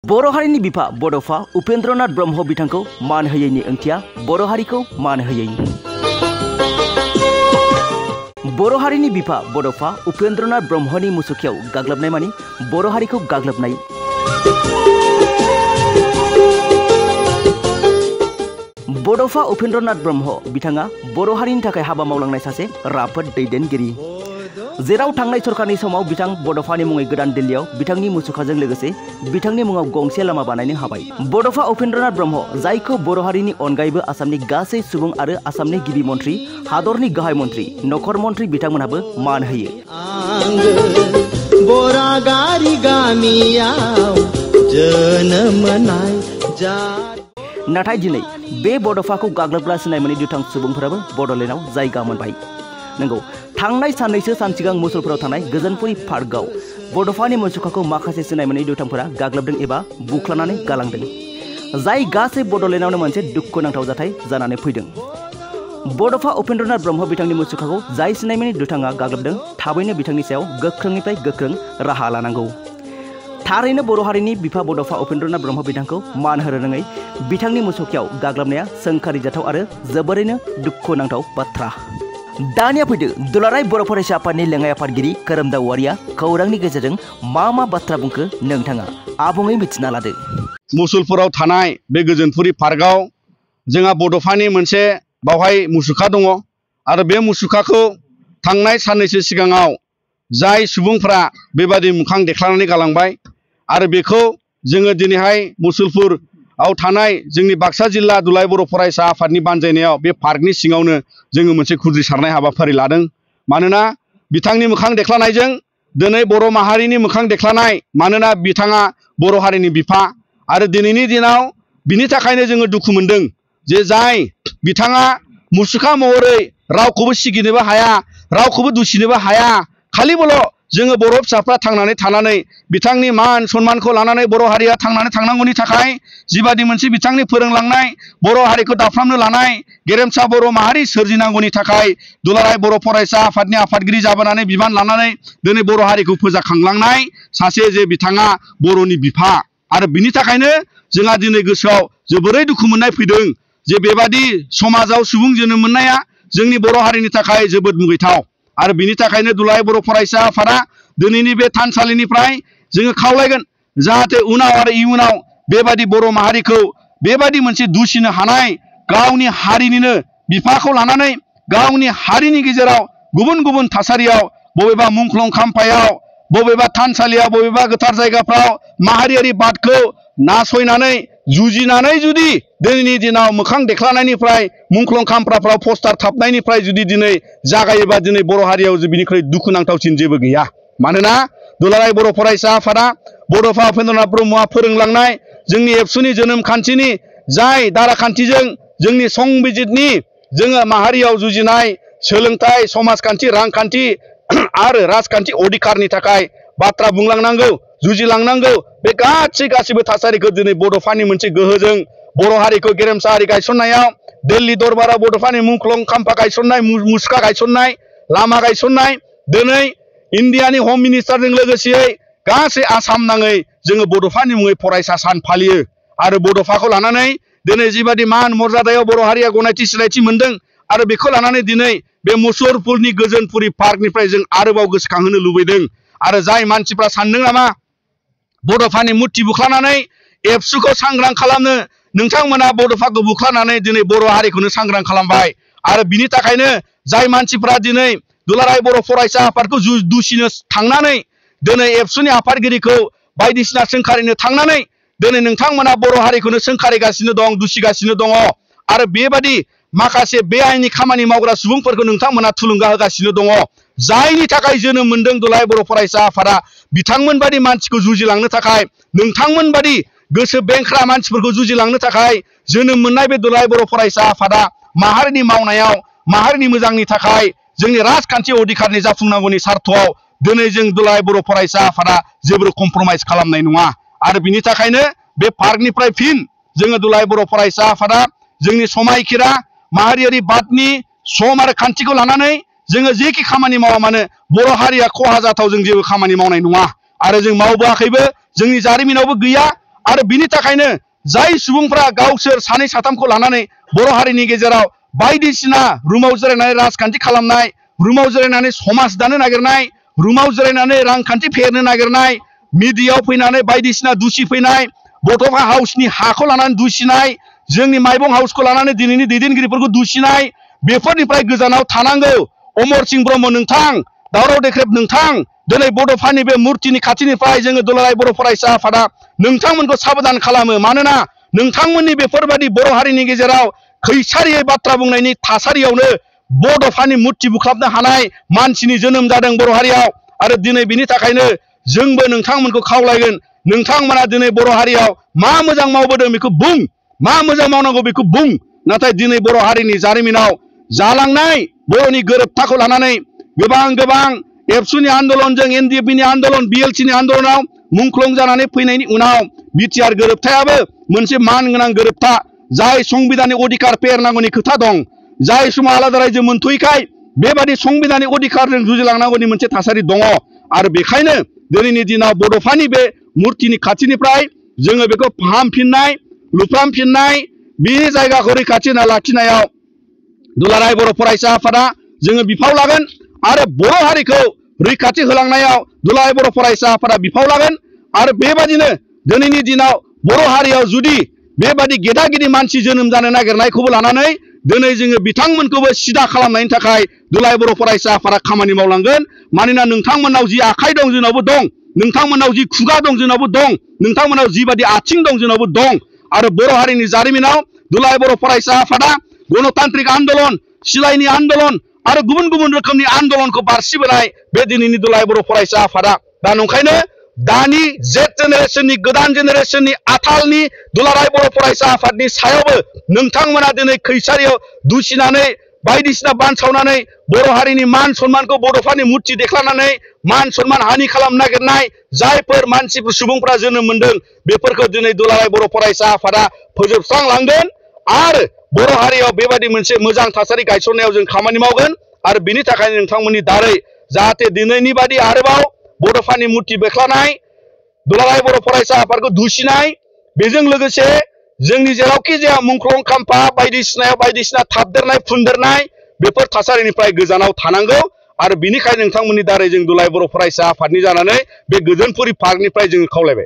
बर' हारिनि बिफा बड'फा उपेन्द्रनाथ ब्रह्म बिथांखौ मान होयैनि ओंथिया बर' हारिखौ मान होयै। बर' हारिनि बिफा बड'फा उपेन्द्रनाथ ब्रह्मनि मुसुखायाव गाग्लोबनाय मानि बर' हारिखौ गाग्लोबनाय। बड'फा उपेन्द्रनाथ ब्रह्म बिथाङा बर' हारिनि थाखाय हाबा मावलांनाय सासे राफोद दैदेनगिरि। जेराव थांनाय सरकारनि समाव बिथां बड'फानि मुङै गोदान दिल्लीयाव बिथांनि मुसुखाजों लोगोसे बिथांनि मुङाव गंसे लामा बानायनो हाबाय। बड'फा उपेन्द्रनाथ ब्रह्म जायखौ बर' हारिनि अनगायैबो आसामनि गासै सुबुं आरो आसामनि गिबि मन्त्रि, हादरनि गाहाय मन्त्रि, नखर मन्त्रि बिथांमोनहाबो मान होयो। नाथाय दिनै बे बड'फाखौ गाग्लोबग्रा सिनाय मोनै दुथां सुबुंफोराबो बड'लेण्डआव जायगा मोनबाय। नंगौ, थांनाय साननैसो सान सिगां मुसलपुराव थानाय गोजोनपुरी पार्कआव बड'फानि मुसुखाखौ माखासे सिनाय मोनै दुथांफोरा गाग्लोबदों एबा बुख्लानानै गालांदों, जाय गासै बड'लेण्डआवनो मोनसे दुखुनांथाव जाथाय जानानै फैदों। बड'फा उपेन्द्रनाथ ब्रह्म बिथांनि मुसुखाखौ जाय सिनाय मोनै दुथाङा गाग्लोबदों, थाबैनो बिथांनि सायाव गोख्रोंनिफ्राय गोख्रों राहा लानांगौ। थारैनो बर' हारिनि बिफा बड'फा उपेन्द्रनाथ ब्रह्म बिथांखौ मान होनो रोङै बिथांनि मुसुखायाव गाग्लोबनाया सोंखारिजाथाव आरो जोबोरैनो दुखुनांथाव बाथ्रा। दानिया फैदो दुलाराय बर' फरायसा आफादनि लेङाइ आफादगिरि खोरोमदाव औवारिया खौरांनि गेजेरजों मा बाथ्रा बुंखो नोंथाङा आबुङै मिथिना लादो। मुसलपुराव थानाय बे गोजोनपुरी पार्कआव जोंहा बड'फानि मोनसे बावहाय मुसुखा दङ आरो बे मुसुखाखौ थांनाय साननैसो सिगाङाव जाय सुबुंफ्रा बेबादि मोखां देख्लानानै गालांबाय आरो बेखौ जोङो दिनैहाय मुसलपुराव थानाय जोंनि बाक्सा जिल्ला दुलाराय बर' फरायसा आफादनि बानजायनायाव बे पार्कनि सिङावनो जोङो मोनसे खुद्रिसारनाय हाबाफारि लादों। मानोना बिथांनि मोखां देख्लानायजों दिनै बर' माहारिनि मोखां देख्लानाय, मानोना बिथाङा बर' हारिनि बिफा आरो दिनैनि दिनाव बिनि थाखायनो जोङो दुखु मोनदों जे जाय बिथाङा मुसुखा महरै रावखौबो सिगिनोबो हाया, रावखौबो दुसिनोबो हाया, खालिबोल' जोङो बर' फिसाफ्रा थांनानै थानानै बिथांनि मान सन्मानखौ लानानै बर' हारिया थांनानै थांनांगौनि थाखाय जिबादि मोनसे बिथांनि फोरोंलांनाय बर' हारिखौ दाफ्रामनो लानाय गेरेमसा बर' माहारि सोरजिनांगौनि थाखाय दुलाराय बर' फरायसा आफादनि आफादगिरि जाबोनानै बिबान लानानै दिनै बर' हारिखौ फोजाखांलांनाय सासे जे बिथाङा बर'नि बिफा आरो बिनि थाखायनो जोंहा दिनै गोसोआव जोबोरै दुखु मोननाय फैदों जे बेबादि समाजाव सुबुं जोनोम मोननाया जोंनि बर' हारिनि थाखाय जोबोद मुगैथाव। आरो बिनि थाखायनो दुलाराय बर' फरायसा आफादा दिनैनि बे थानसालिनिफ्राय जोङो खावलायगोन जाहाथे उनाव आरो इयुनाव बेबादि बर' माहारिखौ बेबादि मोनसे दुसिनो हानाय गावनि हारिनिनो बिफाखौ लानानै गावनि हारिनि गेजेराव गुबुन गुबुन थासारियाव बबेबा मुंख्लं खाम्फायाव, बबेबा थानसालियाव, बबेबा गोथार जायगाफ्राव माहारियारि बादखौ नासयनानै जुजिनानै जुदि दिनैनि दिनाव मोखां देख्लानायनिफ्राय मुंख्लं खाम्फाफ्राव पस्टार थाबनायनिफ्राय जुदि दिनै जागायोबा दिनै बर' हारियाव बिनिख्रुइ दुखुनांथावसिन जेबो गैया। मानोना दुलाराय बर' फरायसा आफादा बड'फा उपेन्द्रनाथ ब्रह्मआ फोरोंलांनाय जोंनि एबसुनि जोनोम खान्थिनि जाय दाराखान्थिजों जोंनि संबिजितनि जोङो माहारियाव जुजिनाय सोलोंथाइ, समाजखान्थि, रांखान्थि आरो राजखान्थि अधिकारनि थाखाय बाथ्रा बुंलांनांगौ, जुजिलांनांगौ, बे गासिबो थासारिखौ दिनै बड'फानि मोनसे गोहोजों बर' हारिखौ गेरेमसा हारि गायसननायाव दिल्ली दरबाराव बड'फानि मुंख्लं खाम्फा गायसननाय, मुसुखा गायसननाय, लामा गायसननाय, दिनै इन्डियानि हम मिनिस्टारजों लोगोसेयै गासै आसाम नाङै जोङो बड'फानि मुङै फरायसा सान फालियो आरो बड'फाखौ लानानै दिनै जिबादि मान मर्यादायाव बर' हारिया गनायथि सिनायथि मोनदों आरो बेखौ लानानै दिनै बे मुसलपुरनि गोजोनपुरी पार्कनिफ्राय जों आरोबाव गोसोखांहोनो लुबैदों। आरो जाय मानसिफ्रा सानदों नामा बड'फानि मुर्ति बुख्लानानै एबसुखौ सांग्रां खालामनो, नोंथांमोना बड'फाखौ बुख्लानानै दिनै बर' हारिखौनो सांग्रां खालामबाय। आरो बिनि थाखायनो जाय मानसिफ्रा दिनै दुलाराय बर' फरायसा आफादखौ दुसिनो थांनानै दिनै एबसुनि आफादगिरिखौ बायदिसिना सोंखारिनो थांनानै दिनै नोंथांमोना बर' हारिखौनो सोंखारिगासिनो दं, दुसिगासिनो दङ आरो बेबादि माखासे बेआइनि खामानि मावग्रा सुबुंफोरखौ नोंथांमोना थुलुंगा होगासिनो दङ। जायनि थाखाय जोनोम मोनदों दुलाराय बर' फरायसा आफादा बिथांमोन बादि मानसिखौ जुजिलांनो थाखाय, नोंथांमोन बादि गोसो बेंख्रा मानसिफोरखौ जुजिलांनो थाखाय जोनोम मोननाय बे दुलाराय बर' फरायसा आफादा माहारिनि मावनायाव, माहारिनि मोजांनि थाखाय, जोंनि राजखान्थि अधिकारनि जाफुंनांगौनि सार्थआव दिनै जों दुलाराय बर' फरायसा आफादा जेबो कमप्रमाइज खालामनाय नङा। आरो बिनि थाखायनो बे पार्कनिफ्राय फिन जोङो दुलाराय बर' फरायसा आफादा जोंनि समायखिरा माहारियारि बादनि सम आरो खान्थिखौ लानानै जोङो जेखि खामानि मावा मानो बर' हारिया खहा जाथाव जों जेबो खामानि मावनाय नङा आरो जों मावबोआखैबो, जोंनि जारिमिनावबो गैया आरो बिनि थाखायनो जाय सुबुंफ्रा गावसोर सानै साथामखौ लानानै बर' हारिनि गेजेराव बायदिसिना रुमाव जिरायनानै राजखान्थि खालामनाय, रुमाव जिरायनानै समाज दानो नागिरनाय, रुमाव जिरायनानै रांखान्थि फेहेरनो नागिरनाय, मिडियायाव फैनानै बायदिसिना दुसि फैनाय, बड'फा हाउसनि हाखौ लानानै दुसिनाय, जोंनि माइबं हाउसखौ लानानै दिनैनि दैदेनगिरिफोरखौ दुसिनाय, बेफोरनिफ्राय गोजानाव थानांगौ। अमर सिंह ब्रह्म नोंथां, दावराव देख्रेब नोंथां, दिनै बड'फानि बे मुर्तिनि खाथिनिफ्राय जोङो दुलाराय बर' फरायसा आफादा नोंथांमोनखौ साबधान खालामो। मानोना नोंथांमोननि बेफोरबायदि बर' हारिनि गेजेराव खैसारियै बाथ्रा बुंनायनि थासारियावनो बड'फानि मुर्ति बुख्लाबनो हानाय मानसिनि जोनोम जादों बर' हारियाव। आरो दिनै बिनि थाखायनो जोंबो नोंथांमोनखौ खावलायगोन, नोंथांमोना दिनै बर' हारियाव मा मोजां मावबोदों बेखौ बुं, मा मोजां मावनांगौ बेखौ बुं। नाथाय दिनै बर' हारिनि जारिमिनाव जालांनाय बर'नि गोरोबथाखौ लानानै गोबां एबसुनि आन्दलनजों एनडिएफबिनि आन्दलन, बिएलसिनि आन्दलनाव मुंख्लं जानानै फैनायनि उनाव बिटिआर गोरोबथायाबो मोनसे मानगोनां गोरोबथा, जाय संबिधाननि अधिकार फेहेरनांगौनि खोथा दं, जाय समाव आलादा रायजो मोनथ'यैखाय बेबादि संबिधाननि अधिकारजों जुजिलांनांगौनि मोनसे थासारि दङ। आरो बेखायनो दिनैनि दिनाव बड'फानि बे मुर्तिनि खाथिनिफ्राय जोङो बेखौ फाहामफिननाय, लुफ्रामफिननाय, बिनि जायगाखौ रैखाथि होना लाखिनायाव दुलाराय बर' फरायसा आफादा जोङो बिफाव लागोन। आरो बर' हारिखौ रैखाथि होलांनायाव दुलाराय बर' फरायसा आफादा बिफाव लागोन। आरो बेबादिनो दिनैनि दिनाव बर' हारियाव जुदि बेबादि गेदा गिदि मानसि जोनोम जानो नागिरनायखौबो लानानै दिनै जोङो बिथांमोनखौबो सिदा खालामनायनि थाखाय दुलाराय बर' फरायसा आफादा खामानि मावलांगोन। मानोना नोंथांमोननाव जि आखाइ दं जोंनावबो दं, नोंथांमोननाव जि खुगा दं जोंनावबो दं, नोंथांमोननाव जिबादि आथिं दं जोंनावबो दं। आरो बर' हारिनि जारिमिनाव दुलाराय बर' फरायसा आफादा गणतान्त्रिक आन्दलन, सिलाइनि आन्दलन आरो गुबुन गुबुन रोखोमनि आन्दलनखौ बारसिबोनाय बे दिनैनि दुलाराय बर' फरायसा आफादा। दा नंखायनो दानि जेट जेनेरेसननि, गोदान जेनेरेसननि आथालनि दुलाराय बर' फरायसा आफादनि सायावबो नोंथांमोना दिनै खैसारियाव दुसिनानै बायदिसिना बानसावनानै बर' हारिनि मान सन्मानखौ बड'फानि मुर्ति देख्लानानै मान सन्मान हानि खालामनो नागिरनाय जायफोर मानसिफोर सुबुंफ्रा जोनोम मोनदों, बेफोरखौ दिनै दुलाराय बर' फरायसा आफादा फोजोबस्रांलांगोन। आरो बर' हारियाव बेबायदि मोनसे मोजां थासारि गायसननायाव जों खामानि मावगोन। आरो बिनि थाखायनो नोंथांमोननि दारै जाहाथे दिनैनि बादि आरोबाव बड'फानि मुर्ति बेख्लानाय, दुलाराय बर' फरायसा आफादखौ दुसिनाय, बेजों लोगोसे जोंनि जेरावखि जाया मुंख्लं खाम्फा बायदिसिनायाव बायदिसिना थाबदेरनाय फुनदेरनाय, बेफोर थासारिनिफ्राय गोजानाव थानांगौ। आरो बिनिखायनो नोंथांमोननि दारै जों दुलाराय बर' फरायसा आफादनि जानानै बे गोजोनपुरि पार्कनिफ्राय जोङो खावलायबाय।